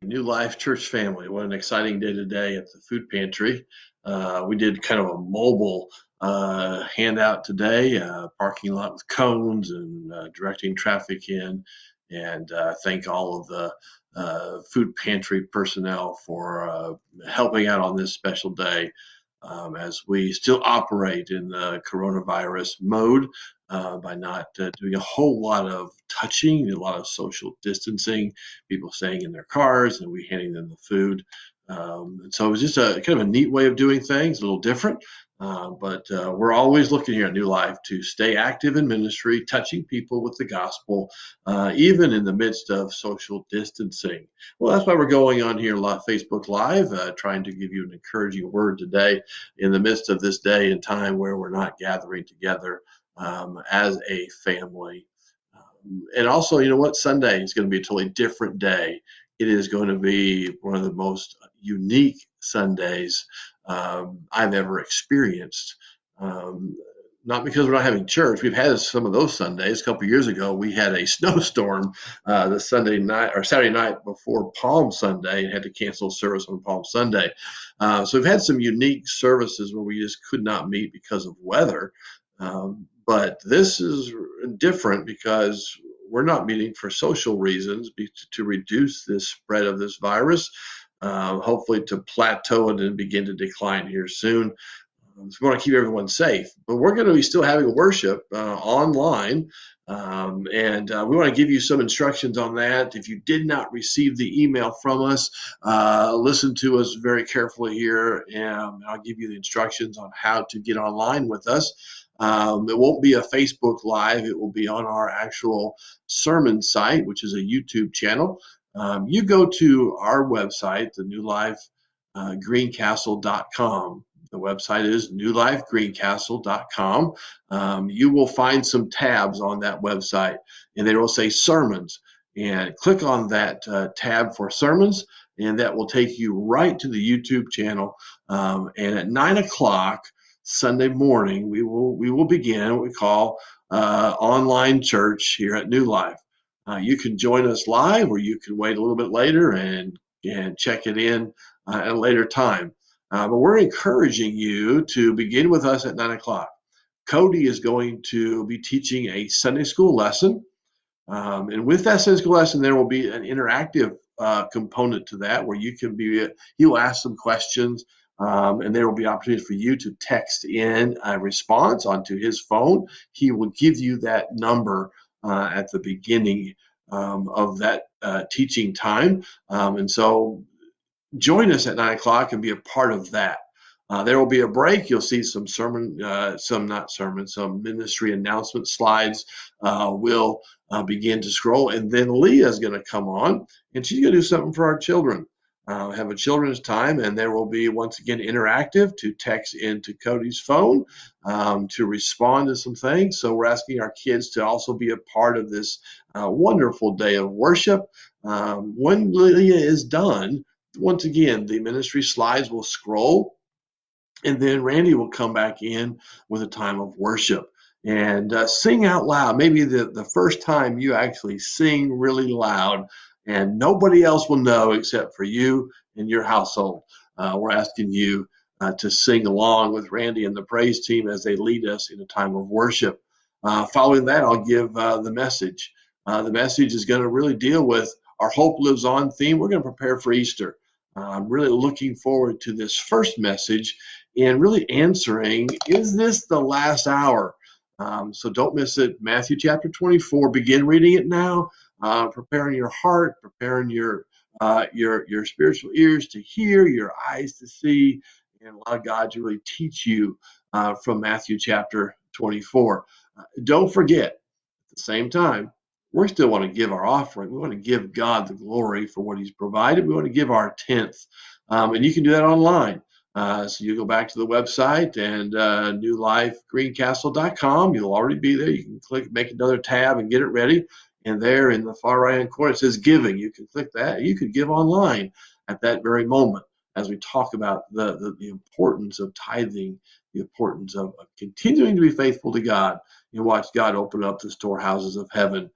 New Life Church family. What an exciting day today at the food pantry. We did kind of a mobile handout today, parking lot with cones and directing traffic in. And thank all of the food pantry personnel for helping out on this special day as we still operate in the coronavirus mode by not doing a whole lot of touching, a lot of social distancing, people staying in their cars and we handing them the food. And so it was just a kind of a neat way of doing things, a little different. But we're always looking here at New Life to stay active in ministry, touching people with the gospel, even in the midst of social distancing. Well, that's why we're going on here Facebook Live, trying to give you an encouraging word today in the midst of this day and time where we're not gathering together as a family. And also, you know what? Sunday is going to be a totally different day. It is going to be one of the most unique Sundays I've ever experienced. Um, not because we're not having church. We've had some of those Sundays. A couple of years ago, we had a snowstorm the Sunday night or Saturday night before Palm Sunday and had to cancel service on Palm Sunday. So we've had some unique services where we just could not meet because of weather. But this is different because we're not meeting for social reasons to reduce this spread of this virus, hopefully to plateau it and begin to decline here soon. So we want to keep everyone safe, but we're going to be still having worship online. And we want to give you some instructions on that. If you did not receive the email from us, listen to us very carefully here, and I'll give you the instructions on how to get online with us. It won't be a Facebook Live. It will be on our actual sermon site, which is a YouTube channel. You go to our website, the New Life Greencastle.com. The website is newlifegreencastle.com. You will find some tabs on that website, and they will say sermons. And click on that tab for sermons, and that will take you right to the YouTube channel. And at 9 o'clock Sunday morning, we will begin what we call online church here at New Life. You can join us live, or you can wait a little bit later and check it in at a later time. But we're encouraging you to begin with us at 9 o'clock. Cody is going to be teaching a Sunday school lesson. And with that Sunday school lesson, there will be an interactive component to that where he'll ask some questions, and there will be opportunities for you to text in a response onto his phone. He will give you that number at the beginning of that teaching time. And so join us at 9 o'clock and be a part of that. There will be a break. You'll see some some ministry announcement slides will begin to scroll. And then Leah is going to come on, and she's going to do something for our children. Have a children's time, and there will be, once again, interactive to text into Cody's phone to respond to some things. So we're asking our kids to also be a part of this wonderful day of worship. When Leah is done, once again, the ministry slides will scroll, and then Randy will come back in with a time of worship and sing out loud. Maybe the first time you actually sing really loud, and nobody else will know except for you and your household. We're asking you to sing along with Randy and the praise team as they lead us in a time of worship. Following that, I'll give the message. The message is going to really deal with our Hope Lives On theme. We're going to prepare for Easter. I'm really looking forward to this first message and really answering, is this the last hour? So don't miss it. Matthew chapter 24, begin reading it now, preparing your heart, preparing your spiritual ears to hear, your eyes to see, and allow God to really teach you from Matthew chapter 24. Don't forget, at the same time, we still want to give our offering. We want to give God the glory for what he's provided. We want to give our tenth. And you can do that online. So you go back to the website and newlifegreencastle.com. You'll already be there. You can click, make another tab and get it ready. And there in the far right-hand corner, it says giving. You can click that. You could give online at that very moment. as we talk about the importance of tithing, the importance of continuing to be faithful to God. You watch God open up the storehouses of heaven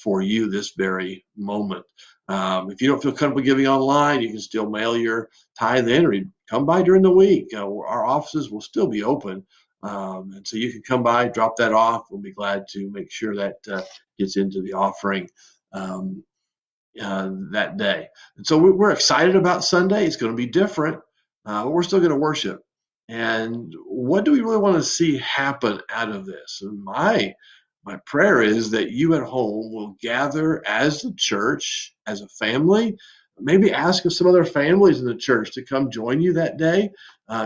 for you this very moment. If you don't feel comfortable giving online, you can still mail your tithe in, or come by during the week. Our offices will still be open. And so you can come by, drop that off. We'll be glad to make sure that gets into the offering that day. And so we're excited about Sunday. It's going to be different, but we're still going to worship. And what do we really want to see happen out of this? And my prayer is that you at home will gather as the church, as a family. Maybe ask some other families in the church to come join you that day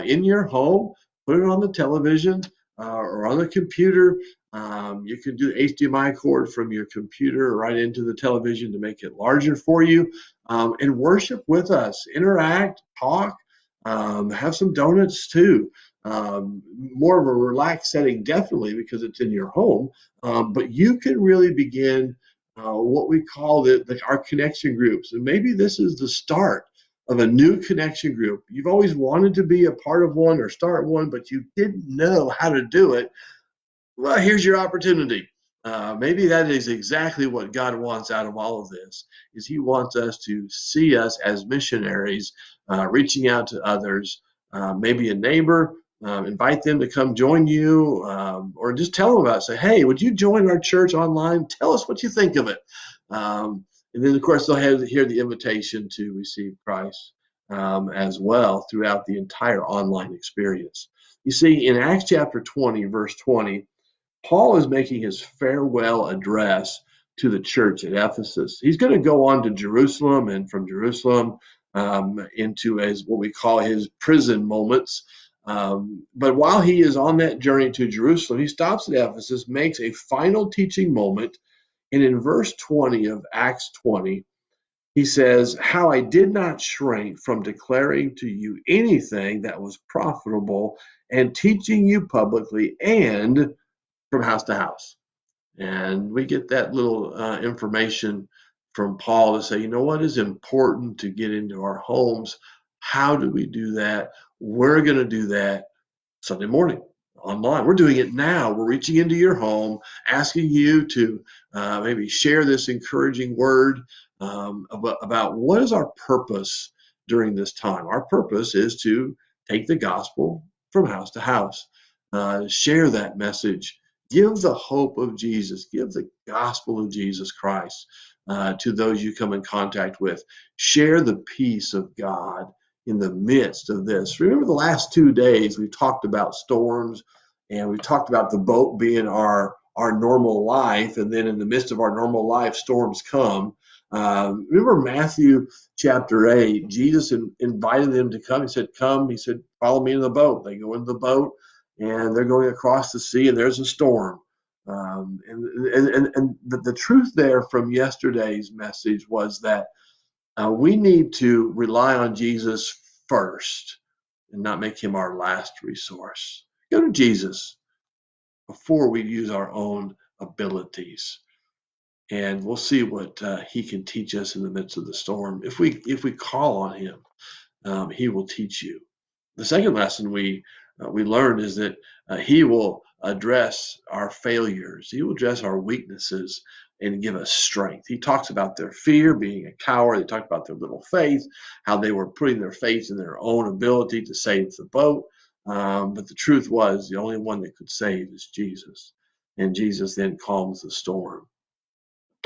in your home. Put it on the television or on the computer. You can do HDMI cord from your computer right into the television to make it larger for you, and worship with us, interact, talk, have some donuts too. More of a relaxed setting, definitely, because it's in your home. But you can really begin what we call our connection groups. And maybe this is the start of a new connection group. You've always wanted to be a part of one or start one, but you didn't know how to do it. Well, here's your opportunity. Maybe that is exactly what God wants out of all of this. Is He wants us to see us as missionaries, reaching out to others, maybe a neighbor, invite them to come join you, or just tell them about it. Say, hey, would you join our church online? Tell us what you think of it. And then, of course, they'll hear the invitation to receive Christ as well throughout the entire online experience. You see, in Acts chapter 20, verse 20, Paul is making his farewell address to the church at Ephesus. He's going to go on to Jerusalem, and from Jerusalem into as what we call his prison moments. But while he is on that journey to Jerusalem, he stops at Ephesus, makes a final teaching moment, and in verse 20 of Acts 20, he says, "How I did not shrink from declaring to you anything that was profitable and teaching you publicly and from house to house." And we get that little information from Paul to say, you know what is important to get into our homes? How do we do that? We're going to do that Sunday morning online. We're doing it now. We're reaching into your home, asking you to maybe share this encouraging word about what is our purpose during this time. Our purpose is to take the gospel from house to house, share that message, give the hope of Jesus, give the gospel of Jesus Christ to those you come in contact with, share the peace of God in the midst of this. Remember the last 2 days we've talked about storms, and we've talked about the boat being our normal life, and then in the midst of our normal life, storms come. Remember Matthew chapter 8, Jesus invited them to come. He said, come. He said, follow me in the boat. They go into the boat, and they're going across the sea, and there's a storm. And the truth there from yesterday's message was that we need to rely on Jesus first and not make him our last resource. Go to Jesus before we use our own abilities, and we'll see what he can teach us in the midst of the storm. If we call on him, he will teach you. The second lesson we learned is that he will address our failures. He will address our weaknesses and give us strength. He talks about their fear, being a coward. They talked about their little faith, how they were putting their faith in their own ability to save the boat. But the truth was, the only one that could save is Jesus. And Jesus then calms the storm.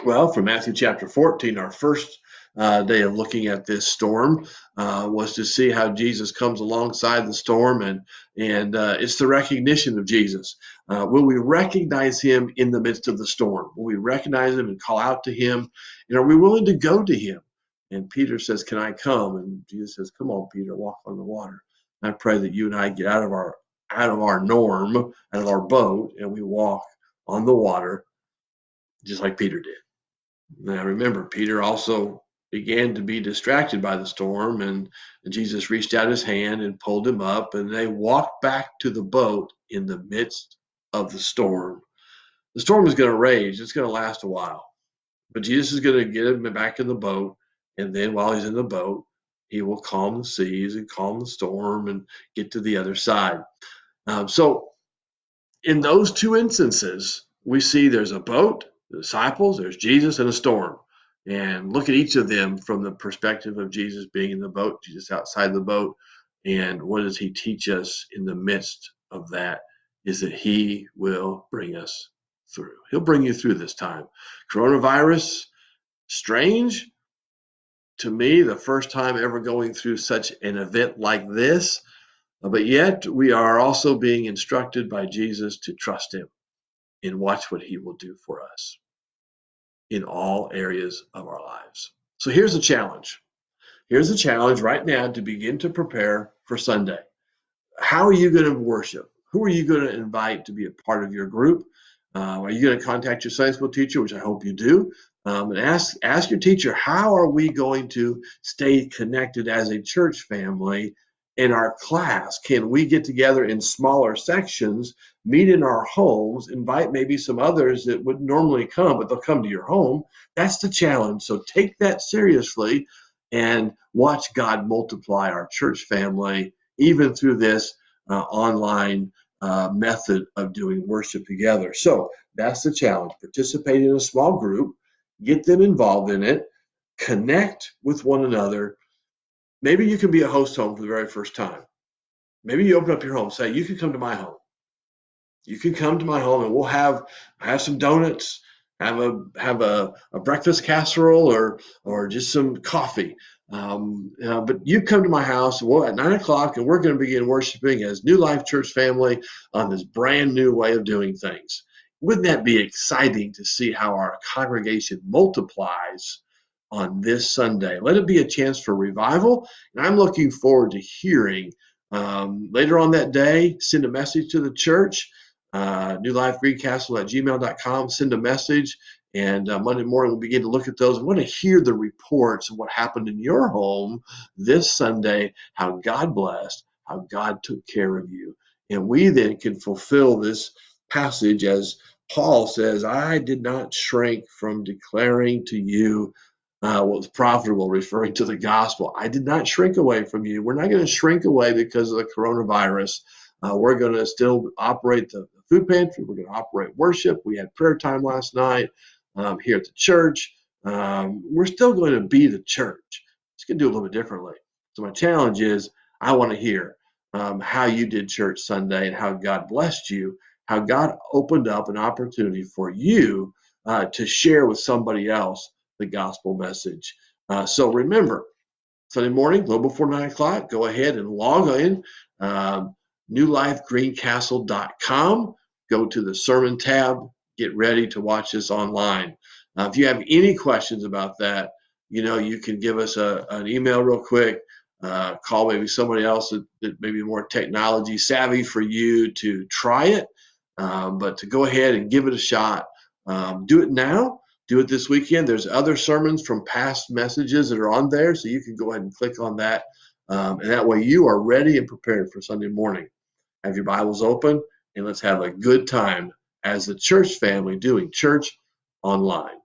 Well, from Matthew chapter 14, our first day of looking at this storm was to see how Jesus comes alongside the storm, and it's the recognition of Jesus. Will we recognize him in the midst of the storm? Will we recognize him and call out to him? And are we willing to go to him? And Peter says, "Can I come?" And Jesus says, "Come on, Peter, walk on the water." And I pray that you and I get out of our norm, out of our boat, and we walk on the water just like Peter did. Now remember, Peter also began to be distracted by the storm, and Jesus reached out his hand and pulled him up, and they walked back to the boat in the midst of the storm. The storm is going to rage. It's going to last a while. But Jesus is going to get him back in the boat, and then while he's in the boat, He will calm the seas and calm the storm and get to the other side. So in those two instances, we see there's a boat, the disciples, there's Jesus, and a storm. And look at each of them from the perspective of Jesus being in the boat, Jesus outside the boat. And what does he teach us in the midst of that? Is that he will bring us through. He'll bring you through this time. Coronavirus, strange to me, the first time ever going through such an event like this. But yet we are also being instructed by Jesus to trust him and watch what he will do for us in all areas of our lives. So here's the challenge. Here's the challenge right now to begin to prepare for Sunday. How are you going to worship? Who are you going to invite to be a part of your group? Are you going to contact your Sunday school teacher, which I hope you do, and ask your teacher, how are we going to stay connected as a church family in our class? Can we get together in smaller sections, meet in our homes, invite maybe some others that would normally come, but they'll come to your home? That's the challenge. So take that seriously and watch God multiply our church family even through this online method of doing worship together. So that's the challenge. Participate in a small group, get them involved in it, connect with one another. Maybe you can be a host home for the very first time. Maybe you open up your home, say, you can come to my home. You can come to my home and we'll have some donuts, have a breakfast casserole or just some coffee. But you come to my house at 9 o'clock and we're going to begin worshiping as New Life Church family on this brand new way of doing things. Wouldn't that be exciting to see how our congregation multiplies on this Sunday? Let it be a chance for revival. And I'm looking forward to hearing later on that day. Send a message to the church. New Life Greencastle at gmail.com. Send a message, and Monday morning we'll begin to look at those. I want to hear the reports of what happened in your home this Sunday, how God blessed, how God took care of you. And we then can fulfill this passage as Paul says, I did not shrink from declaring to you what was profitable, referring to the gospel. I did not shrink away from you. We're not going to shrink away because of the coronavirus. We're going to still operate the food pantry. We're going to operate worship. We had prayer time last night here at the church. We're still going to be the church. Just going to do it a little bit differently. So my challenge is I want to hear how you did church Sunday and how God blessed you, how God opened up an opportunity for you to share with somebody else the gospel message. So remember, Sunday morning, a little before 9 o'clock, go ahead and log in. newlifegreencastle.com. Go to the sermon tab. Get ready to watch this online. If you have any questions about that, you can give us an email real quick. Call maybe somebody else that may be more technology savvy for you to try it. But to go ahead and give it a shot. Do it now. Do it this weekend. There's other sermons from past messages that are on there, so you can go ahead and click on that. And that way you are ready and prepared for Sunday morning. Have your Bibles open, and let's have a good time as the church family doing church online.